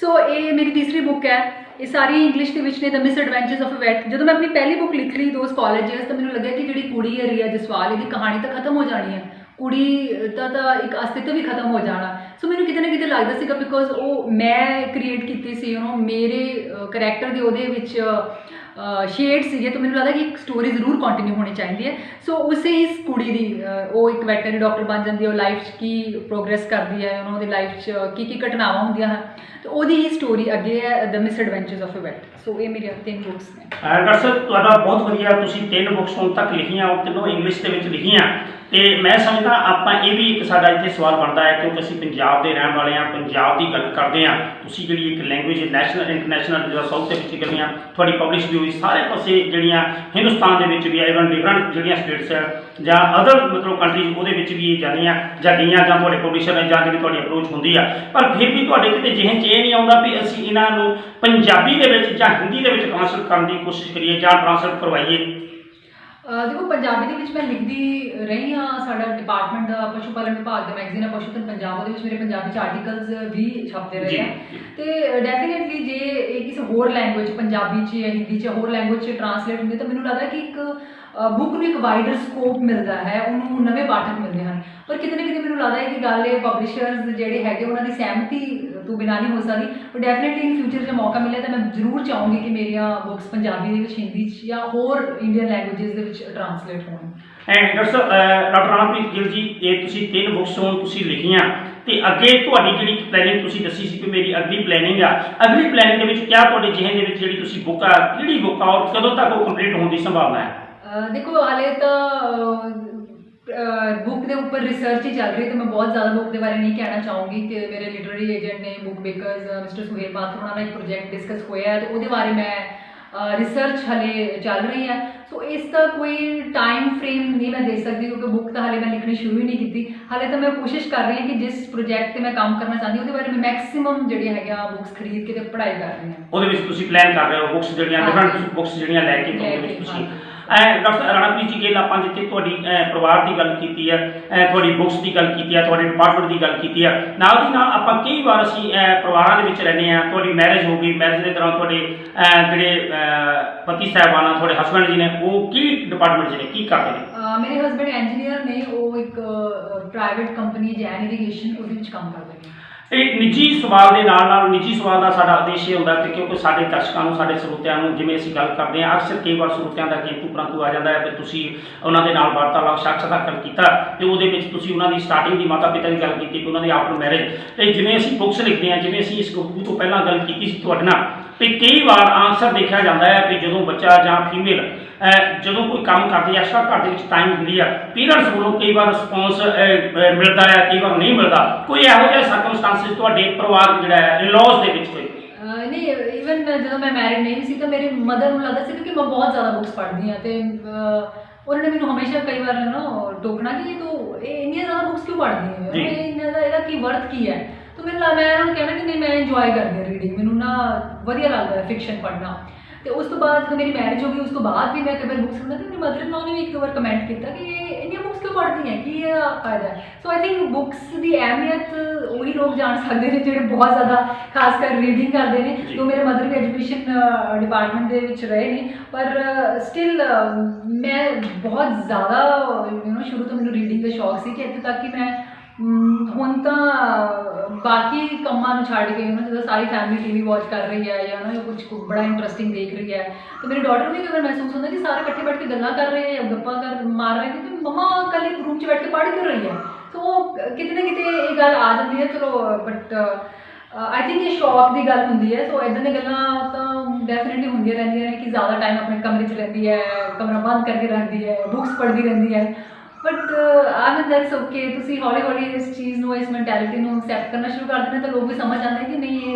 ਸੋ ਇਹ ਮੇਰੀ ਤੀਸਰੀ ਬੁੱਕ ਹੈ। ਇਹ ਸਾਰੀ ਇੰਗਲਿਸ਼ ਦੇ ਵਿੱਚ ਨੇ। The misadventures of a vet. ਜਦੋਂ ਮੈਂ ਆਪਣੀ ਪਹਿਲੀ ਬੁੱਕ ਲਿਖ ਲਈ ਦੋਜ਼ ਕਾਲਜ ਈਅਰਸ, ਤਾਂ ਮੈਨੂੰ ਲੱਗਿਆ ਕਿ ਜਿਹੜੀ ਕੁੜੀ ਹੈ ਰੀਆ ਜਸਵਾਲ, ਇਹਦੀ ਕਹਾਣੀ ਤਾਂ ਖਤਮ ਹੋ ਜਾਣੀ ਹੈ, ਕੁੜੀ ਦਾ ਤਾਂ ਇੱਕ ਅਸਤਿਤਵ ਵੀ ਖਤਮ ਹੋ ਜਾਣਾ। ਸੋ ਮੈਨੂੰ ਕਿਤੇ ਨਾ ਕਿਤੇ ਲੱਗਦਾ ਸੀਗਾ ਬਿਕੋਜ਼ ਉਹ ਮੈਂ ਕ੍ਰੀਏਟ ਕੀਤੀ ਸੀ, ਮੇਰੇ ਕਰੈਕਟਰ ਦੇ ਉਹਦੇ ਵਿੱਚ ਸ਼ੇਡ ਸੀਗੇ, ਤਾਂ ਮੈਨੂੰ ਲੱਗਦਾ ਕਿ ਇੱਕ ਸਟੋਰੀ ਜ਼ਰੂਰ ਕੰਟੀਨਿਊ ਹੋਣੀ ਚਾਹੀਦੀ ਹੈ। ਸੋ ਉਸੇ ਇਸ ਕੁੜੀ ਦੀ ਉਹ ਇੱਕ ਵੈਟਰਨਰੀ ਡਾਕਟਰ ਬਣ ਜਾਂਦੀ ਹੈ, ਉਹ ਲਾਈਫ 'ਚ ਕੀ ਪ੍ਰੋਗਰੈਸ ਕਰਦੀ ਹੈ, ਉਹਨਾਂ ਦੀ ਲਾਈਫ 'ਚ ਕੀ ਕੀ ਘਟਨਾਵਾਂ ਹੁੰਦੀਆਂ ਹਨ, ਤੇ ਉਹਦੀ ਹੀ ਸਟੋਰੀ ਅੱਗੇ ਹੈ the misadventures of a vet. So ਇਹ ਮੇਰੀਆਂ 3 ਬੁੱਕਸ ਨੇ। ਡਾਕਟਰ ਸਾਹਿਬ ਤੁਹਾਡਾ ਬਹੁਤ ਵਧੀਆ, ਤੁਸੀਂ 3 ਬੁੱਕਸ ਹੁਣ ਤੱਕ ਲਿਖੀਆਂ, ਉਹ ਤਿੰਨੋਂ ਇੰਗਲਿਸ਼ ਦੇ ਵਿੱਚ ਲਿਖੀਆਂ। ਤੇ ਮੈਂ ਸਮਝਦਾ ਆਪਾਂ ਇਹ ਵੀ ਇੱਕ ਸਾਡਾ ਇੱਥੇ ਸਵਾਲ ਬਣਦਾ ਹੈ, ਕਿਉਂਕਿ ਅਸੀਂ ਪੰਜਾਬ ਦੇ ਰਹਿਣ ਵਾਲੇ ਹਾਂ, ਪੰਜਾਬ ਦੀ ਗੱਲ ਕਰਦੇ ਹਾਂ। ਤੁਸੀਂ ਜਿਹੜੀ ਇੱਕ ਲੈਂਗੁਏਜ ਨੈਸ਼ਨਲ ਇੰਟਰਨੈਸ਼ਨਲ ਜਿਹੜਾ ਸਾਊਥ ਦੇ ਵਿੱਚ ਗਈਆਂ, ਤੁਹਾਡੀ ਪਬਲਿਸ਼ ਵੀ ਹੋਈ ਸਾਰੇ ਪਾਸੇ, ਜਿਹੜੀਆਂ ਹਿੰਦੁਸਤਾਨ ਦੇ ਵਿੱਚ ਵੀ ਇਵਨ ਡਿਫਰੈਂਟ ਜਿਹੜੀਆਂ ਸਟੇਟਸ ਹੈ ਜਾਂ ਅਦਰ ਮਤਲਬ ਕੰਟਰੀਜ਼ ਉਹਦੇ ਵਿੱਚ ਵੀ ਇਹ ਜਾਂਦੀਆਂ ਜਾਂ ਗਈਆਂ, ਜਾਂ ਤੁਹਾਡੇ ਪਬਲਿਸ਼ਰ ਨੇ ਜਾਂ ਜਿਹੜੀ ਤੁਹਾਡੀ ਅਪਰੋਚ ਹੁੰਦੀ ਆ। ਪਰ ਫਿਰ ਵੀ ਤੁਹਾਡੇ ਕਿਤੇ ਜਿਹੇ 'ਚ ਇਹ ਨਹੀਂ ਆਉਂਦਾ ਵੀ ਅਸੀਂ ਇਹਨਾਂ ਨੂੰ ਪੰਜਾਬੀ ਦੇ ਵਿੱਚ ਜਾਂ ਹਿੰਦੀ ਦੇ ਵਿੱਚ ਟ੍ਰਾਂਸਲੇਟ ਕਰਨ ਦੀ ਕੋਸ਼ਿਸ਼ ਕਰੀਏ ਜਾਂ ਟ੍ਰਾਂਸਲੇਟ ਕਰਵਾਈਏ। ਦੇਖੋ ਪੰਜਾਬੀ ਦੇ ਵਿੱਚ ਮੈਂ ਲਿਖਦੀ ਰਹੀ ਹਾਂ। ਸਾਡਾ ਡਿਪਾਰਟਮੈਂਟ ਦਾ ਪਸ਼ੂ ਪਾਲਣ ਵਿਭਾਗ ਦਾ ਮੈਗਜ਼ੀਨ ਹੈ ਪਸ਼ੂਧਨ ਪੰਜਾਬ, ਉਹਦੇ ਵਿੱਚ ਮੇਰੇ ਪੰਜਾਬੀ 'ਚ ਆਰਟੀਕਲਸ ਵੀ ਛਪਦੇ ਰਹੇ ਆ। ਤੇ ਡੈਫੀਨੇਟਲੀ ਜੇ ਇਹ ਕਿਸੇ ਹੋਰ ਲੈਂਗੁਏਜ, ਪੰਜਾਬੀ 'ਚ ਜਾਂ ਹਿੰਦੀ 'ਚ ਹੋਰ ਲੈਂਗੁਏਜ 'ਚ ਟ੍ਰਾਂਸਲੇਟ ਹੁੰਦੀ ਤਾਂ ਮੈਨੂੰ ਲੱਗਦਾ ਕਿ ਇੱਕ ਬੁੱਕ ਨੂੰ ਇੱਕ ਵਾਈਡਰ ਸਕੋਪ ਮਿਲਦਾ ਹੈ, ਉਹਨੂੰ ਨਵੇਂ ਪਾਠਕ ਮਿਲਦੇ ਹਨ। ਪਰ ਕਿਤੇ ਨਾ ਕਿਤੇ ਮੈਨੂੰ ਲੱਗਦਾ ਹੈ ਕਿ ਗੱਲ ਇਹ ਪਬਲਿਸ਼ਰਸ ਜਿਹੜੇ ਹੈਗੇ ਉਹਨਾਂ ਦੀ ਸਹਿਮਤੀ ਤੋਂ ਬਿਨਾਂ ਨਹੀਂ ਹੋ ਸਕਦੀ। ਪਰ ਡੈਫੀਨੇਟਲੀ ਇਨ ਫਿਊਚਰ ਜੇ ਮੌਕਾ ਮਿਲੇ ਤਾਂ ਮੈਂ ਜ਼ਰੂਰ ਚਾਹੂੰਗੀ ਕਿ ਮੇਰੀਆਂ ਬੁੱਕਸ ਪੰਜਾਬੀ ਦੇ ਵਿੱਚ, ਹਿੰਦੀ 'ਚ ਜਾਂ ਹੋਰ ਇੰਡੀਅਨ ਲੈਂਗੁਏਜਸ ਦੇ ਵਿੱਚ ਟ੍ਰਾਂਸਲੇਟ ਹੋਣ। ਡਾਕਟਰ ਸਾਹਿਬ, ਡਾਕਟਰ ਰਣਪ੍ਰੀਤ ਗਿੱਲ ਜੀ, ਇਹ ਤੁਸੀਂ 3 ਬੁੱਕਸ ਹੁਣ ਤੁਸੀਂ ਲਿਖੀਆਂ ਤੇ ਅੱਗੇ ਤੁਹਾਡੀ ਜਿਹੜੀ ਪਲੈਨਿੰਗ ਤੁਸੀਂ ਦੱਸੀ ਸੀ ਕਿ ਮੇਰੀ ਅਗਲੀ ਪਲੈਨਿੰਗ ਆ, ਅਗਲੀ ਪਲੈਨਿੰਗ ਦੇ ਵਿੱਚ ਕਿਆ ਤੁਹਾਡੇ ਜਿਹਨ ਦੇ ਵਿੱਚ ਜਿਹੜੀ ਤੁਸੀਂ ਬੁੱਕ ਆ, ਕਿਹੜੀ ਬੁੱਕ ਆ ਔਰ ਕਦੋਂ ਤੱਕ ਉਹ ਕੰਪਲੀਟ ਹੋਣ ਦੀ ਸੰਭਾਵਨਾ ਹੈ? देखो हाले तो बुक के ऊपर रिसर्च ही चल रही है, तो मैं बहुत ज़्यादा बुक के बारे में नहीं कहना चाहूँगी कि मेरे लिटरेरी एजेंट ने book bakers mister Suhail Mathur उन्होंने एक प्रोजेक्ट डिस्कस होया है, तो वो बारे में रिसर्च हले चल रही है। सो इसका कोई टाइम फ्रेम नहीं मैं दे सकती, क्योंकि बुक तो हाले मैं लिखनी शुरू ही नहीं की। हाले तो मैं कोशिश कर रही हूँ कि जिस प्रोजेक्ट से मैं काम करना चाहती हूँ, बारे में मैक्सिमम जी है बुक्स खरीद के ते पढ़ाई कर रही हैं। ਉਹਦੇ ਵਿੱਚ ਤੁਸੀਂ ਪਲਾਨ ਕਰ ਰਹੇ ਹੋ ਬੁੱਕਸ ਜਿਹੜੀਆਂ ਡਿਫਰੈਂਟ ਬੁੱਕਸ ਜਿਹੜੀਆਂ ਲੈ ਕੇ ਉਹਦੇ ਵਿੱਚ ਤੁਸੀਂ ਡਾਕਟਰ ਰਣਪ੍ਰੀਤ ਜੀ ਗਿੱਲ, ਆਪਾਂ ਜਿੱਥੇ ਤੁਹਾਡੀ ਪਰਿਵਾਰ ਦੀ ਗੱਲ ਕੀਤੀ ਹੈ, ਤੁਹਾਡੀ ਬੁੱਕਸ ਦੀ ਗੱਲ ਕੀਤੀ ਹੈ, ਤੁਹਾਡੇ ਡਿਪਾਰਟਮੈਂਟ ਦੀ ਗੱਲ ਕੀਤੀ ਹੈ, ਨਾਲ ਦੀ ਨਾਲ ਆਪਾਂ ਕਈ ਵਾਰ ਅਸੀਂ ਪਰਿਵਾਰਾਂ ਦੇ ਵਿੱਚ ਰਹਿੰਦੇ ਹਾਂ। ਤੁਹਾਡੀ ਮੈਰਿਜ ਹੋ ਗਈ, ਮੈਰਿਜ ਦੇ ਦੌਰਾਨ ਤੁਹਾਡੇ ਜਿਹੜੇ ਪਤੀ ਸਾਹਿਬਾਨ ਆ, ਤੁਹਾਡੇ ਹਸਬੈਂਡ ਜੀ ਨੇ, ਉਹ ਕੀ ਡਿਪਾਰਟਮੈਂਟ 'ਚ ਨੇ, ਕੀ ਕਰਦੇ ਨੇ? ਮੇਰੇ ਹਸਬੈਂਡ ਇੰਜੀਨੀਅਰ ਨੇ, ਉਹ ਇੱਕ ਪ੍ਰਾਈਵੇਟ ਕੰਪਨੀ ਜੈਨ ਇਰੀਗੇਸ਼ਨ ਉਹਦੇ ਵਿੱਚ ਕੰਮ ਕਰਦੇ ਨੇ। ਇਹ ਨਿੱਜੀ ਸਵਾਲ ਦੇ ਨਾਲ ਨਿੱਜੀ ਸਵਾਲ ਦਾ ਸਾਡਾ ਉਦੇਸ਼ ਇਹ ਹੁੰਦਾ ਕਿ ਕਿਉਂਕਿ ਸਾਡੇ ਦਰਸ਼ਕਾਂ ਨੂੰ, ਸਾਡੇ ਸਰੋਤਿਆਂ ਨੂੰ, ਜਿਵੇਂ ਅਸੀਂ ਗੱਲ ਕਰਦੇ ਹਾਂ, ਅਕਸਰ ਕਈ ਵਾਰ ਸਰੋਤਿਆਂ ਦਾ ਕਿੰਤੂ ਪਰੰਤੂ ਆ ਜਾਂਦਾ ਹੈ ਕਿ ਤੁਸੀਂ ਉਹਨਾਂ ਦੇ ਨਾਲ ਵਾਰਤਾਲਾਪ ਸਾਖਾਤਕਾਰ ਕੀਤਾ ਤੇ ਉਹਦੇ ਵਿੱਚ ਤੁਸੀਂ ਉਹਨਾਂ ਦੀ ਸਟਾਰਟਿੰਗ ਦੀ ਮਾਤਾ ਪਿਤਾ ਦੀ ਗੱਲ ਕੀਤੀ ਕਿ ਉਹਨਾਂ ਦੀ ਆਫਟਰ ਮੈਰਿਜ, ਤੇ ਜਿਵੇਂ ਅਸੀਂ ਬੁੱਕਸ ਲਿਖਦੇ ਹਾਂ, ਜਿਵੇਂ ਅਸੀਂ ਇਸ ਗੁਫ਼ਤਗੂ ਤੋਂ ਪਹਿਲਾਂ ਗੱਲ ਕੀਤੀ ਸੀ ਤੁਹਾਡੇ ਨਾਲ, ਤੇ ਕਈ ਵਾਰ ਆਨਸਰ ਦੇਖਿਆ ਜਾਂਦਾ ਹੈ ਕਿ ਜਦੋਂ ਬੱਚਾ ਜਾਂ ਫੀਮੇਲ ਜਦੋਂ ਕੋਈ ਕੰਮ ਕਰਦੀ ਹੈ, ਐਕਸਟਰਾ ਘਰ ਦੇ ਵਿੱਚ ਟਾਈਮ ਦਿੰਦੀ ਹੈ, ਪੇਰੈਂਟਸ ਵੱਲੋਂ ਕਈ ਵਾਰ ਰਿਸਪੌਂਸ ਮਿਲਦਾ ਹੈ, ਕਈ ਵਾਰ ਨਹੀਂ ਮਿਲਦਾ। ਕੋਈ ਇਹੋ ਜਿਹਾ ਸਰਕਮਸਟੈਂਸਿਸ ਤੁਹਾਡੇ ਪਰਿਵਾਰ ਜਿਹੜਾ ਹੈ, ਇਨ-ਲॉज ਦੇ ਵਿੱਚ ਕੋਈ? ਨਹੀਂ, ਈਵਨ ਜਦੋਂ ਮੈਂ ਮੈਰਿਡ ਨਹੀਂ ਸੀ ਤਾਂ ਮੇਰੇ ਮਦਰ ਨੂੰ ਲੱਗਦਾ ਸੀ ਕਿ ਮੈਂ ਬਹੁਤ ਜ਼ਿਆਦਾ ਬੁੱਕਸ ਪੜ੍ਹਦੀ ਹਾਂ, ਤੇ ਉਹਨਾਂ ਨੇ ਮੈਨੂੰ ਹਮੇਸ਼ਾ ਕਈ ਵਾਰ ਟੋਕਣਾ ਕਿ ਤੂੰ ਇੰਨੀਆਂ ਜ਼ਿਆਦਾ ਬੁੱਕਸ ਕਿਉਂ ਪੜ੍ਹਦੀ ਹੈ, ਇਹਦਾ ਕੀ ਵਰਥ ਕੀ ਹੈ। ਤਾਂ ਮੈਂ ਉਹਨਾਂ ਨੂੰ ਕਹਿਣਾ ਕਿ ਨਹੀਂ, ਮੈਂ ਇੰਜੋਏ ਕਰਦੀ ਹਾਂ ਰੀਡਿੰਗ, ਮੈਨੂੰ ਨਾ ਵਧੀਆ ਲੱਗਦਾ ਹੈ ਫਿਕਸ਼ਨ ਪੜ੍ਹਨਾ। ਤੇ ਉਸ ਤੋਂ ਬਾਅਦ ਜਦੋਂ ਮੇਰੀ ਮੈਰਿਜ ਹੋ ਗਈ, ਉਸ ਤੋਂ ਬਾਅਦ ਵੀ ਮੈਂ ਕਈ ਵਾਰ ਬੁੱਕਸ ਪੜ੍ਹਦਾ, ਤੇ ਮੇਰੀ ਮਦਰ ਇਨ-ਲॉ ਨੇ ਵੀ ਇੱਕ ਵਾਰ ਕਮੈਂਟ ਕੀਤਾ ਕਿ ਇੰਨੀਆਂ ਬੁੱਕਸ ਕਿਉਂ ਪੜ੍ਹਦੀ ਹੈ, ਕੀ ਇਹਦਾ ਫਾਇਦਾ ਹੈ। ਸੋ ਆਈ ਥਿੰਕ ਬੁੱਕਸ ਦੀ ਅਹਿਮੀਅਤ ਉਹੀ ਲੋਕ ਜਾਣ ਸਕਦੇ ਨੇ ਜਿਹੜੇ ਬਹੁਤ ਜ਼ਿਆਦਾ ਖਾਸ ਕਰ ਰੀਡਿੰਗ ਕਰਦੇ ਨੇ। तो मेरे मदर भी एजुकेशन डिपार्टमेंट ਦੇ ਵਿੱਚ ਰਹੇ ਨੇ, ਪਰ ਸਟਿਲ ਮੈਂ ਬਹੁਤ ਜ਼ਿਆਦਾ ਸ਼ੁਰੂ ਤੋਂ ਮੈਨੂੰ ਰੀਡਿੰਗ ਦਾ ਸ਼ੌਕ ਸੀ ਕਿ ਇੱਥੇ ਤੱਕ ਕਿ ਮੈਂ ਹੁਣ ਤਾਂ ਬਾਕੀ ਕੰਮਾਂ ਨੂੰ ਛੱਡ ਕੇ ਜਦੋਂ ਸਾਰੀ ਫੈਮਿਲੀ ਟੀਵੀ ਵਾਚ ਕਰ ਰਹੀ ਹੈ ਜਾਂ ਕੁਝ ਬੜਾ ਇੰਟਰਸਟਿੰਗ ਦੇਖ ਰਹੀ ਹੈ, ਤਾਂ ਮੇਰੇ ਡਾਟਰ ਨੂੰ ਵੀ ਕਈ ਵਾਰ ਮਹਿਸੂਸ ਹੁੰਦਾ ਕਿ ਸਾਰੇ ਇਕੱਠੇ ਬੈਠ ਕੇ ਗੱਲਾਂ ਕਰ ਰਹੇ ਹੈ, ਗੱਪਾਂ ਮਾਰ ਰਹੇ ਕਿ ਮੰਮਾ ਕੱਲ ਇੱਕ ਰੂਮ 'ਚ ਬੈਠ ਕੇ ਪੜ੍ਹ ਕਿਉਂ ਰਹੀ ਹੈ। ਸੋ ਕਿਤੇ ਨਾ ਕਿਤੇ ਇਹ ਗੱਲ ਆ ਜਾਂਦੀ ਹੈ। ਚਲੋ ਬਟ आई थिंक ये शौक की गल होंगी है। सो इदां दी गल्लां तां डेफिनेटली होंदियां रहिंदियां ने कि ज़्यादा टाइम अपने कमरे च रहिंदी है, कमरा बंद करके रखती है, बुक्स पढ़ती रहिंदी है। But I mean that's okay. तुसीं हौली हौली इस चीज़ नूं, इस मैंटेलिटी नूं एक्सैप्ट करना शुरू कर देना तो लोग भी समझ आते हैं कि नहीं ये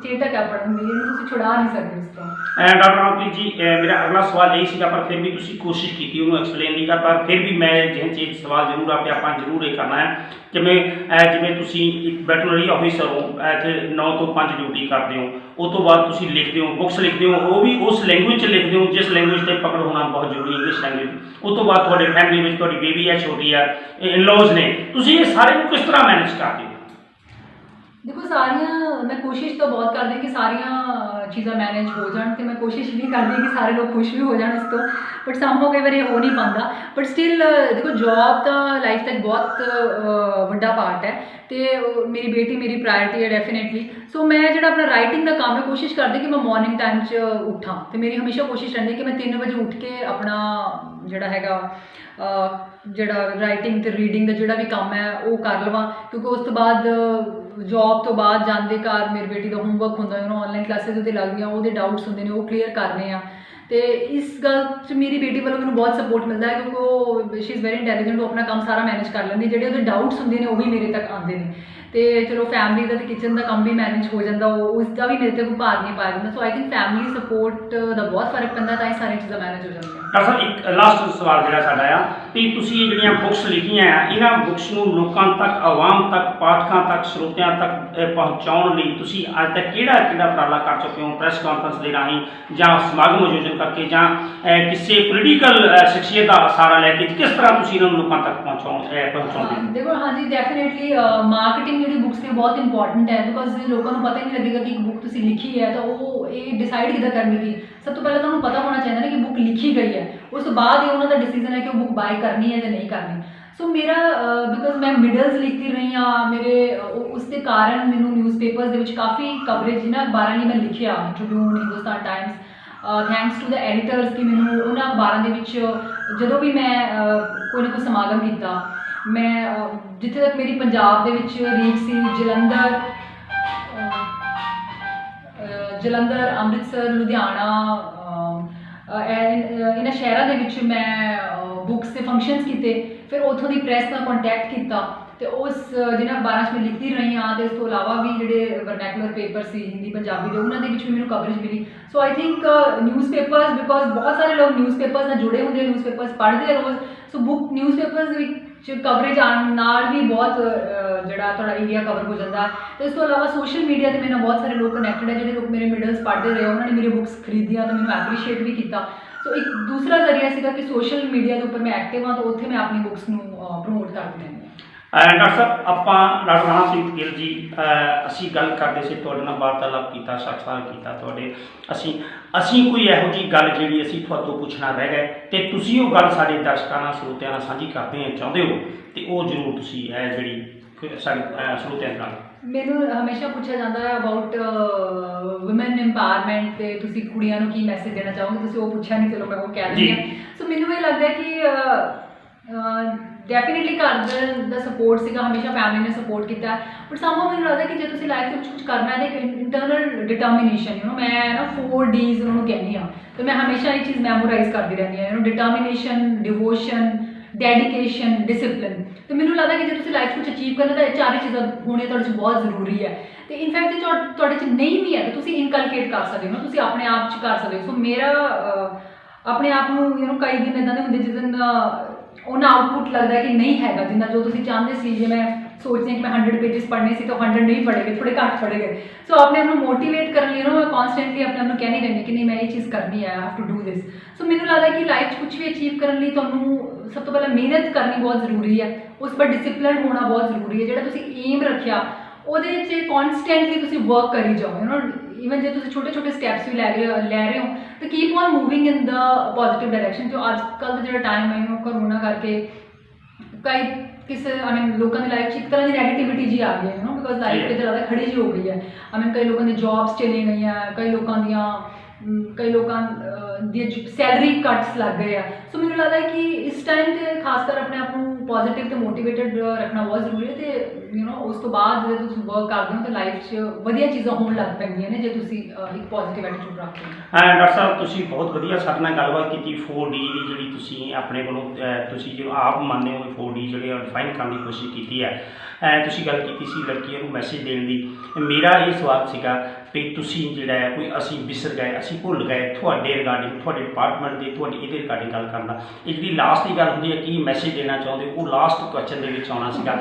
चेतक है पढ़न दी, इहनूं तुसीं छुड़ा नहीं सकते इस तरह। डॉक्टर रमनप्रीत जी, मेरा अगला सवाल यही सीगा, पर फिर भी तुसीं कोशिश की उन्होंने एक्सप्लेन नहीं कर, पर फिर भी मैं जिहन चीज़ सवाल जरूर आपके आप जरूर ये करना है कि मैं जिवें तुसीं एक वैटरनरी ऑफिसर हो, इत्थे 9 to 5 ड्यूटी करते हो, उस तो बाद तुसीं लिखते हो, बुक्स लिखते हो, वो भी उस लैंग्वेज लिखते हो जिस लैंग्वेज से पकड़ होना बहुत जरूरी, इंग्लिश लैंग्वेज। उस तो बाद तुहाडे फैमिली में तुहाडी बेबी है, छोटी है, इन-लॉज ने, तुसीं ये सारे किस तरह मैनेज करते हो? देखो सारियां मैं कोशिश तो बहुत करती हूँ कि सारियां चीज़ां मैनेज हो जान, तो मैं कोशिश भी करती कि सारे लोग खुश भी हो जाए इस तो, बट समहाउ कई बार ये हो नहीं पाता। बट स्टिल देखो जॉब का लाइफ का एक बहुत बड़ा पार्ट है, तो मेरी बेटी मेरी प्रायोरिटी है डेफिनेटली। सो मैं जो अपना राइटिंग का काम है कोशिश करती कि मैं मॉर्निंग टाइम उठा, तो मेरी हमेशा कोशिश रहती कि मैं 3 बजे उठ के अपना जोड़ा हैगा जोड़ा राइटिंग तो रीडिंग का जोड़ा भी काम है वो कर लवां, क्योंकि उस तो बाद जॉब तो बाद जाते घर मेरी बेटी का होमवर्क होंगे, उन्होंने ऑनलाइन क्लासेस वो लगदियाँ, वो डाउट्स होंगे ने वो क्लीयर करने हैं। तो इस गल च मेरी बेटी वालों मैंने बहुत सपोर्ट मिलता है, क्योंकि वो शी इज़ वेरी इंटैलीजेंट, वो अपना काम सारा मैनेज कर लेंदी, जो वो डाउट्स होंगे ने वो भी मेरे तक आते हैं। तो चलो फैमिली का तो किचन का काम भी मैनेज हो जाता, उसका भी मेरे तक भार नहीं पाया जाता। सो आई थिंक फैमिली सपोर्ट का बहुत फर्क पैंदा, तां ही सारी चीज़ां मैनेज हो जाती। डॉक्टर साहब एक लास्ट सवाल जो साडा आ कि तुसीं जिहड़ियां बुक्स लिखियां इन्हां बुक्स नूं लोकां तक, आवाम तक, पाठकां तक, श्रोतिਆਂ तक पहुँचाउण लई तुसीं अज तक किहड़ा उपराला कर चुके हो, प्रैस कॉन्फ्रेंस दे राहीं जां समागम आयोजन करके जां किसी पोलीटिकल शख्सियत का सहारा लैके किस तरह तुसीं इन्हां नूं लोकां तक पहुँचाउंदे? देखो हाँ जी डेफिनेटली मार्केटिंग जी बुक्स की बहुत इंपॉर्टेंट है, बिकॉज लोगों को पता ही नहीं लगेगा कि एक बुक तुसीं लिखी है तो वो ये डिसाइड किद्दां करनी थी। सब तो पहले तो उन्हें पता होना चाहिए ना कि बुक लिखी गई है, उस बाद ये उन्होंने डिसीजन है कि वो बुक बाय करनी है या नहीं करनी। सो मेरा बिकॉज मैं मिडल्स लिखती रही हाँ, मेरे उसके कारण मैनू न्यूज़पेपर्स दे विच काफ़ी कवरेज जिन्हें अखबारां ने मैं लिखिया, Tribune, Hindustan Times, thanks to the editors ਕਿ ਮੈਨੂੰ ਉਹਨਾਂ ਅਖਬਾਰਾਂ ਦੇ ਵਿੱਚ ਜਦੋਂ ਵੀ ਮੈਂ ਕੋਈ ਨਾ ਕੋਈ ਸਮਾਗਮ ਕੀਤਾ, ਮੈਂ ਜਿੱਥੇ ਤੱਕ ਮੇਰੀ ਪੰਜਾਬ ਦੇ ਵਿੱਚ ਰੀਚ ਸੀ, ਜਲੰਧਰ, ਅੰਮ੍ਰਿਤਸਰ, ਲੁਧਿਆਣਾ, ਇਹਨਾਂ ਸ਼ਹਿਰਾਂ ਦੇ ਵਿੱਚ ਮੈਂ ਬੁੱਕਸ ਦੇ ਫੰਕਸ਼ਨਸ ਕੀਤੇ। ਫਿਰ ਉੱਥੋਂ ਦੀ ਪ੍ਰੈਸ ਨਾਲ ਕੰਟੈਕਟ ਕੀਤਾ ਤੇ ਉਸ ਜਿਹਨਾਂ ਅਖਬਾਰਾਂ 'ਚ ਮੈਂ ਲਿਖਦੀ ਰਹੀ ਹਾਂ, ਅਤੇ ਇਸ ਤੋਂ ਇਲਾਵਾ ਵੀ ਜਿਹੜੇ ਵਰਨੈਕੂਲਰ ਪੇਪਰ ਸੀ ਹਿੰਦੀ ਪੰਜਾਬੀ ਦੇ, ਉਹਨਾਂ ਦੇ ਵਿੱਚ ਵੀ ਮੈਨੂੰ ਕਵਰੇਜ ਮਿਲੀ। ਸੋ ਆਈ ਥਿੰਕ ਨਿਊਜ਼ਪੇਪਰਸ, ਬਿਕੋਜ਼ ਬਹੁਤ ਸਾਰੇ ਲੋਕ ਨਿਊਜ਼ਪੇਪਰਸ ਨਾਲ ਜੁੜੇ ਹੁੰਦੇ, ਨਿਊਜ਼ਪੇਪਰਸ ਪੜ੍ਹਦੇ ਆ ਰੋਜ਼। ਸੋ ਬੁੱਕ ਨਿਊਜ਼ਪੇਪਰਸ ਵਿੱਚ ਕਵਰੇਜ ਆਉਣ ਨਾਲ ਵੀ ਬਹੁਤ ਜਿਹੜਾ ਤੁਹਾਡਾ ਏਰੀਆ ਕਵਰ ਹੋ ਜਾਂਦਾ ਹੈ। ਤੇ ਇਸ ਤੋਂ ਇਲਾਵਾ ਸੋਸ਼ਲ ਮੀਡੀਆ 'ਤੇ ਮੇਰੇ ਨਾਲ ਬਹੁਤ ਸਾਰੇ ਲੋਕ ਕਨੈਕਟਡ ਹੈ, ਜਿਹੜੇ ਲੋਕ ਮੇਰੇ ਮਿਡਲਸ ਪੜ੍ਹਦੇ ਰਹੇ, ਉਹਨਾਂ ਨੇ ਮੇਰੀ ਬੁੱਕਸ ਖਰੀਦੀਆਂ ਤਾਂ ਮੈਨੂੰ ਐਪਰੀਸ਼ੀਏਟ ਵੀ ਕੀਤਾ। ਸੋ ਇੱਕ ਦੂਸਰਾ ਜ਼ਰੀਆ ਸੀਗਾ ਕਿ ਸੋਸ਼ਲ ਮੀਡੀਆ ਦੇ ਉੱਪਰ ਮੈਂ ਐਕਟਿਵ ਹਾਂ, ਤਾਂ ਉੱਥੇ ਮੈਂ ਆਪਣੀ ਬੁੱਕਸ ਨੂੰ ਪ੍ਰਮੋਟ ਕਰਦੀ ਰਹਿੰਦੀ ਹਾਂ। ਡਾਕਟਰ ਸਾਹਿਬ, ਆਪਾਂ ਡਾਕਟਰ ਰਾਣਾ ਸਿੰਘ ਗਿੱਲ ਜੀ, ਅਸੀਂ ਗੱਲ ਕਰਦੇ ਸੀ, ਤੁਹਾਡੇ ਨਾਲ ਵਾਰਤਾਲਾਪ ਕੀਤਾ, ਸਾਖਾਤ ਕੀਤਾ ਤੁਹਾਡੇ। ਅਸੀਂ ਕੋਈ ਇਹੋ ਜਿਹੀ ਗੱਲ ਜਿਹੜੀ ਅਸੀਂ ਤੁਹਾਤੋਂ ਪੁੱਛਣਾ ਰਹਿ ਗਏ ਤੇ ਤੁਸੀਂ ਉਹ ਗੱਲ ਸਾਡੇ ਦਰਸ਼ਕਾਂ ਨਾਲ, ਸਰੋਤਿਆਂ ਨਾਲ ਸਾਂਝੀ ਕਰਦੇ ਚਾਹੁੰਦੇ ਹੋ, ਤੇ ਉਹ ਜ਼ਰੂਰ ਤੁਸੀਂ ਜਿਹੜੀ ਸਾਡੇ ਸਰੋਤਿਆਂ ਨਾਲ। ਮੈਨੂੰ ਹਮੇਸ਼ਾ ਪੁੱਛਿਆ ਜਾਂਦਾ ਹੈ ਅਬਾਊਟ ਵੂਮਨ ਇੰਪਾਵਰਮੈਂਟ, ਤੇ ਤੁਸੀਂ ਕੁੜੀਆਂ ਨੂੰ ਕੀ ਮੈਸੇਜ ਦੇਣਾ ਚਾਹੋਗੇ? ਤੁਸੀਂ ਉਹ ਪੁੱਛਿਆ ਨਹੀਂ, ਚਲੋ ਮੈਂ ਉਹ ਕਹਿ ਦਿੰਦੀ ਹਾਂ। ਸੋ ਮੈਨੂੰ ਇਹ ਲੱਗਦਾ ਕਿ ਡੈਫੀਨੇਟਲੀ ਘਰ ਦਾ ਸਪੋਰਟ ਸੀਗਾ, ਹਮੇਸ਼ਾ ਫੈਮਿਲੀ ਨੇ ਸਪੋਰਟ ਕੀਤਾ, ਬਟ ਸਮਹਾਉ ਮੈਨੂੰ ਲੱਗਦਾ ਕਿ ਜੇ ਤੁਸੀਂ ਲਾਈਫ ਦੇ ਵਿੱਚ ਕੁਝ ਕਰਨਾ ਹੈ ਤਾਂ ਇੱਕ ਇੰਟਰਨਲ ਡਿਟਰਮੀਨੇਸ਼ਨ, ਮੈਂ ਨਾ 4 Ds ਉਹਨੂੰ ਕਹਿੰਦੀ ਹਾਂ, ਅਤੇ ਮੈਂ ਹਮੇਸ਼ਾ ਇਹ ਚੀਜ਼ ਮੈਮੋਰਾਈਜ਼ ਕਰਦੀ ਰਹਿੰਦੀ ਹਾਂ, ਡਿਟਰਮੀਨੇਸ਼ਨ, ਡਿਵੋਸ਼ਨ, ਡੈਡੀਕੇਸ਼ਨ, ਡਿਸਿਪਲਿਨ। ਅਤੇ ਮੈਨੂੰ ਲੱਗਦਾ ਕਿ ਜੇ ਤੁਸੀਂ ਲਾਈਫ ਕੁਝ ਅਚੀਵ ਕਰਨਾ ਤਾਂ ਇਹ 4 ਚੀਜ਼ਾਂ ਹੋਣੀਆਂ ਤੁਹਾਡੇ 'ਚ ਬਹੁਤ ਜ਼ਰੂਰੀ ਹੈ। ਅਤੇ ਇਨਫੈਕਟ ਜੇ ਤੁਹਾਡੇ 'ਚ ਨਹੀਂ ਵੀ ਹੈ ਤਾਂ ਤੁਸੀਂ ਇਨਕਲਕੇਟ ਕਰ ਸਕਦੇ ਹੋ, ਤੁਸੀਂ ਆਪਣੇ ਆਪ 'ਚ ਕਰ ਸਕਦੇ ਹੋ। ਸੋ ਮੇਰਾ ਆਪਣੇ ਆਪ ਨੂੰ ਕਈ ਦਿਨ ਇੱਦਾਂ ਦੇ ਹੁੰਦੇ ਜਿਸ ਦਿਨ ਉਹਨਾਂ ਆਊਟਪੁੱਟ ਲੱਗਦਾ ਕਿ ਨਹੀਂ ਹੈਗਾ ਜਿੰਨਾ ਜੋ ਤੁਸੀਂ ਚਾਹੁੰਦੇ ਸੀ। ਜੇ ਮੈਂ ਸੋਚਦੀ ਹਾਂ ਕਿ ਮੈਂ 100 ਪੇਜਿਸ ਪੜ੍ਹਨੇ ਸੀ ਤਾਂ 100 ਨਹੀਂ ਪੜ੍ਹੇ ਗਏ, ਥੋੜ੍ਹੇ ਘੱਟ ਪੜ੍ਹੇ ਗਏ। ਸੋ ਆਪਣੇ ਆਪ ਨੂੰ ਮੋਟੀਵੇਟ ਕਰਨ ਲਈ ਮੈਂ ਕੌਨਸਟੈਂਟਲੀ ਆਪਣੇ ਆਪ ਨੂੰ ਕਹਿੰਦੀ ਰਹਿੰਦੀ ਕਿ ਨਹੀਂ, ਮੈਂ ਇਹ ਚੀਜ਼ ਕਰਨੀ ਹੈ, I have to do this. So ਮੈਨੂੰ ਲੱਗਦਾ ਕਿ ਲਾਈਫ 'ਚ ਕੁਝ ਵੀ ਅਚੀਵ ਕਰਨ ਲਈ ਤੁਹਾਨੂੰ ਸਭ ਤੋਂ ਪਹਿਲਾਂ ਮਿਹਨਤ ਕਰਨੀ ਬਹੁਤ ਜ਼ਰੂਰੀ ਹੈ, ਉਸ ਪਰ ਡਿਸਿਪਲਿਨ ਹੋਣਾ ਬਹੁਤ ਜ਼ਰੂਰੀ ਹੈ। ਜਿਹੜਾ ਤੁਸੀਂ ਏਮ ਰੱਖਿਆ ਉਹਦੇ 'ਚ ਕੌਨਸਟੈਂਟਲੀ ਤੁਸੀਂ ਵਰਕ ਕਰੀ ਜਾਓ। ਈਵਨ ਜੇ ਤੁਸੀਂ ਛੋਟੇ ਛੋਟੇ ਸਟੈਪਸ ਵੀ ਲੈ ਰਹੇ ਹੋ ਤਾਂ keep on moving in the positive direction. ਜੋ ਅੱਜ ਕੱਲ੍ਹ ਦਾ ਜਿਹੜਾ ਟਾਈਮ ਹੈ ਕਰੋਨਾ ਕਰਕੇ ਕਿਸੇ ਲੋਕਾਂ ਦੀ ਲਾਈਫ 'ਚ ਇੱਕ ਤਰ੍ਹਾਂ ਦੀ ਨੈਗੇਟਿਵਿਟੀ ਜੀ ਆ ਗਈ ਹੈ, ਬਿਕੋਜ਼ ਲਾਈਫ ਕਿਤੇ ਜ਼ਿਆਦਾ ਖੜੀ ਜੀ ਹੋ ਗਈ ਹੈ। ਕਈ ਲੋਕਾਂ ਦੀ ਜੌਬਸ ਚਲੀ ਗਈਆਂ, ਕਈ ਲੋਕਾਂ ਦੀਆਂ ਸੈਲਰੀ ਕੱਟਸ ਲੱਗ ਗਏ ਆ। ਸੋ ਮੈਨੂੰ ਲੱਗਦਾ ਕਿ ਇਸ ਟਾਈਮ 'ਤੇ ਖਾਸ ਕਰ ਆਪਣੇ ਆਪ ਨੂੰ ਪੋਜ਼ੀਟਿਵ ਅਤੇ ਮੋਟੀਵੇਟਡ ਰੱਖਣਾ ਬਹੁਤ ਜ਼ਰੂਰੀ ਹੈ। ਅਤੇ ਉਸ ਤੋਂ ਬਾਅਦ ਜਦੋਂ ਤੁਸੀਂ ਵਰਕ ਕਰਦੇ ਹੋ ਤਾਂ ਲਾਈਫ 'ਚ ਵਧੀਆ ਚੀਜ਼ਾਂ ਹੋਣ ਲੱਗ ਪੈਂਦੀਆਂ ਨੇ ਜੇ ਤੁਸੀਂ ਇੱਕ ਪੋਜ਼ੀਟਿਵ ਐਟੀਟਿਊਡ ਰੱਖਦੇ ਹੋ। ਡਾਕਟਰ ਸਾਹਿਬ, ਤੁਸੀਂ ਬਹੁਤ ਵਧੀਆ ਸਾਡੇ ਨਾਲ ਗੱਲਬਾਤ ਕੀਤੀ। 4D ਦੀ ਜਿਹੜੀ ਤੁਸੀਂ ਆਪਣੇ ਕੋਲੋਂ ਤੁਸੀਂ ਜੋ ਆਪ ਮੰਨਦੇ ਹੋ 4D ਜਿਹੜੇ ਡਿਫਾਈਨ ਕਰਨ ਦੀ ਕੋਸ਼ਿਸ਼ ਕੀਤੀ ਹੈ। ਤੁਸੀਂ ਗੱਲ ਕੀਤੀ ਸੀ ਲੜਕੀਆਂ ਨੂੰ ਮੈਸੇਜ ਦੇਣ ਦੀ। ਮੇਰਾ ਇਹ ਸਵਾਲ ਸੀਗਾ ਵੀ ਤੁਸੀਂ ਜਿਹੜਾ ਹੈ ਕੋਈ ਅਸੀਂ ਵਿਸਰ ਗਏ, ਅਸੀਂ ਭੁੱਲ ਗਏ ਤੁਹਾਡੇ ਰਿਗਾਰਡਿੰਗ, ਤੁਹਾਡੇ ਡਿਪਾਰਟਮੈਂਟ ਦੇ, ਤੁਹਾਡੀ ਇਹਦੇ ਰਿਗਾਰਡਿੰਗ ਗੱਲ ਕਰਨਾ। ਇਹ ਜਿਹੜੀ ਲਾਸਟ ਦੀ ਗੱਲ ਹੁੰਦੀ ਹੈ ਕੀ ਮੈਸੇਜ ਦੇਣਾ ਚਾਹੁੰਦੇ ਹੋ, ਉਹ ਲਾਸਟ ਕੁਐਸਚਨ ਦੇ ਵਿੱਚ ਆਉਣਾ ਸੀਗਾ।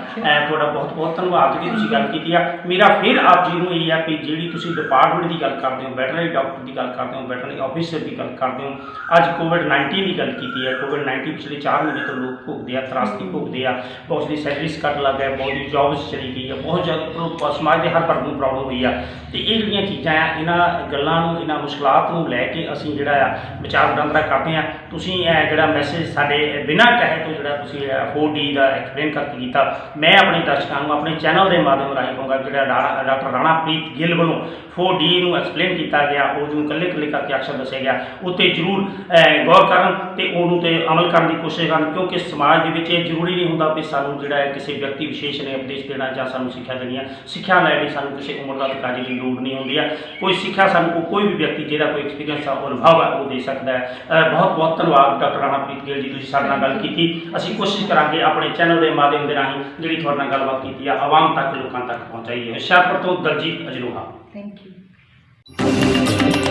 ਤੁਹਾਡਾ ਬਹੁਤ ਬਹੁਤ ਧੰਨਵਾਦ ਜੀ, ਤੁਸੀਂ ਗੱਲ ਕੀਤੀ ਆ। ਮੇਰਾ ਫਿਰ ਆਪ ਜੀ ਨੂੰ ਇਹ ਹੈ ਵੀ ਜਿਹੜੀ ਤੁਸੀਂ ਡਿਪਾਰਟਮੈਂਟ ਦੀ ਗੱਲ ਕਰਦੇ ਹੋ, ਵੈਟਰਨਰੀ ਡਾਕਟਰ ਦੀ ਗੱਲ ਕਰਦੇ ਹੋ, ਵੈਟਰਨਰੀ ਆਫਿਸਰ ਦੀ ਗੱਲ ਕਰਦੇ ਹੋ, ਅੱਜ ਕੋਵਿਡ-19 ਦੀ ਗੱਲ ਕੀਤੀ ਹੈ। ਕੋਵਿਡ-19 ਪਿਛਲੇ 4 ਮਹੀਨੇ ਤੋਂ ਲੋਕ ਭੁਗਦੇ ਆ, ਤਰਾਸਦੀ ਭੁਗਦੇ ਆ, ਬਹੁਤ ਦੀ ਸੈਲਰੀਜ਼ ਕੱਟ ਲੱਗ ਗਿਆ, ਬਹੁਤ ਦੀ ਜੌਬਸ ਚਲੀ ਗਈ ਆ, ਬਹੁਤ ਜ਼ਿਆਦਾ ਸਮਾਜ ਦੇ ਹਰ ਵਰਗ ਨੂੰ ਪ੍ਰੋਬਲਮ ਹੋਈ ਆ। ਅਤੇ ਇਹ ਜਿਹੜੀਆਂ ਚੀਜ਼ਾਂ ਆ, ਇਹਨਾਂ ਗੱਲਾਂ ਨੂੰ, ਇਹਨਾਂ ਮੁਸ਼ਕਲਾਤ ਨੂੰ ਲੈ ਕੇ ਅਸੀਂ ਜਿਹੜਾ ਆ ਵਿਚਾਰ ਵਟਾਂਦਰਾ ਕਰਦੇ ਹਾਂ। ਤੁਸੀਂ ਜਿਹੜਾ ਮੈਸੇਜ ਸਾਡੇ ਬਿਨਾਂ ਕਹੇ ਤੋਂ ਜਿਹੜਾ ਤੁਸੀਂ 4D ਦਾ ਐਕਸਪਲੇਨ ਕਰਕੇ ਕੀਤਾ, ਮੈਂ ਆਪਣੇ ਦਰਸ਼ਕਾਂ ਨੂੰ ਆਪਣੇ ਚੈਨਲ ਦੇ ਮਾਧਿਅਮ ਰਾਹੀਂ ਕਹੂੰਗਾ ਜਿਹੜਾ ਡਾਕਟਰ ਰਾਣਾਪ੍ਰੀਤ ਗਿੱਲ ਵੱਲੋਂ 4D ਨੂੰ ਐਕਸਪਲੇਨ ਕੀਤਾ ਗਿਆ, ਉਹਨੂੰ ਇਕੱਲੇ ਕਰਕੇ ਅਕਸ਼ਰ ਦੱਸਿਆ ਗਿਆ, ਉੱਤੇ ਜ਼ਰੂਰ ਗੌਰ ਕਰਨ ਅਤੇ ਉਹਨੂੰ 'ਤੇ ਅਮਲ ਕਰਨ ਦੀ ਕੋਸ਼ਿਸ਼ ਕਰਨ। ਕਿਉਂਕਿ ਸਮਾਜ ਦੇ ਵਿੱਚ ਇਹ ਜ਼ਰੂਰੀ ਨਹੀਂ ਹੁੰਦਾ ਵੀ ਸਾਨੂੰ ਜਿਹੜਾ ਹੈ ਕਿਸੇ ਵਿਅਕਤੀ ਵਿਸ਼ੇਸ਼ ਨੇ ਉਪਦੇਸ਼ ਦੇਣਾ ਜਾਂ ਸਾਨੂੰ ਸਿੱਖਿਆ ਦੇਣੀ ਹੈ। ਸਿੱਖਿਆ ਲੈਣ ਲਈ ਸਾਨੂੰ ਕਿਸੇ ਉਮਰ ਦਾ ਤਕਾਜ਼ੇ ਦੀ ਲੋੜ ਨਹੀਂ ਹੁੰਦੀ ਹੈ। ਕੋਈ ਸਿੱਖਿਆ ਸਾਨੂੰ ਕੋਈ ਵੀ ਵਿਅਕਤੀ ਜਿਹੜਾ ਕੋਈ ਐਕਸਪੀਰੀਅੰਸ ਆ, ਉਹ ਅਨੁਭਵ ਹੈ, ਉਹ ਦੇ ਸਕਦਾ ਹੈ। ਬਹੁਤ ਬਹੁਤ ਧੰਨਵਾਦ ਡਾਕਟਰ ਰਾਣਾਪ੍ਰੀਤ ਗਿੱਲ ਜੀ, ਤੁਸੀਂ ਸਾਡੇ ਨਾਲ ਗੱਲ ਕੀਤੀ। ਅਸੀਂ ਕੋਸ਼ਿਸ਼ ਕਰਾਂਗੇ ਆਪਣੇ ਚੈਨਲ ਦੇ ਮਾਧਿਅਮ ਦੇ ਰਾਹੀਂ ਜਿਹੜੀ ਤੁਹਾਡੇ ਨਾਲ ਗੱਲਬਾਤ ਕੀਤੀ ਆ ਆਵਾਮ ਤੱਕ, ਲੋਕਾਂ ਤੱਕ ਪਹੁੰਚਾਈਏ। ਹੁਸ਼ਿਆਰਪੁਰ ਤੋਂ ਦਲਜੀਤ ਅਜਲੋਹਾ। Thank you.